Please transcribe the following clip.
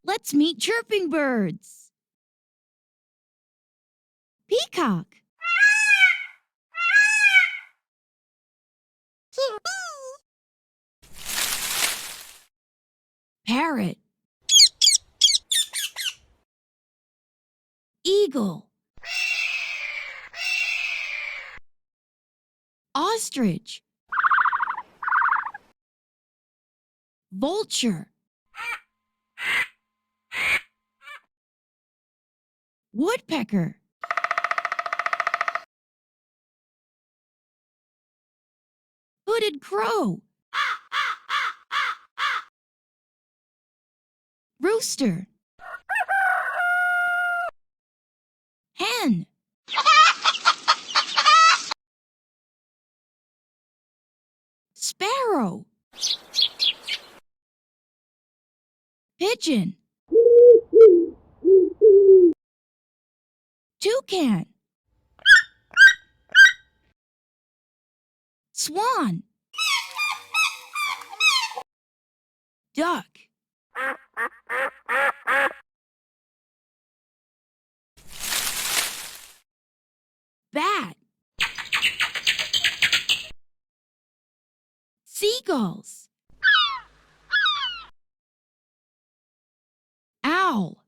Let's meet chirping birds. Peacock. Parrot. Eagle. Ostrich. Vulture. Woodpecker. Hooded crow. Rooster. Hen. Sparrow. Pigeon. Toucan. Swan. Duck. Bat. Seagulls. Owl.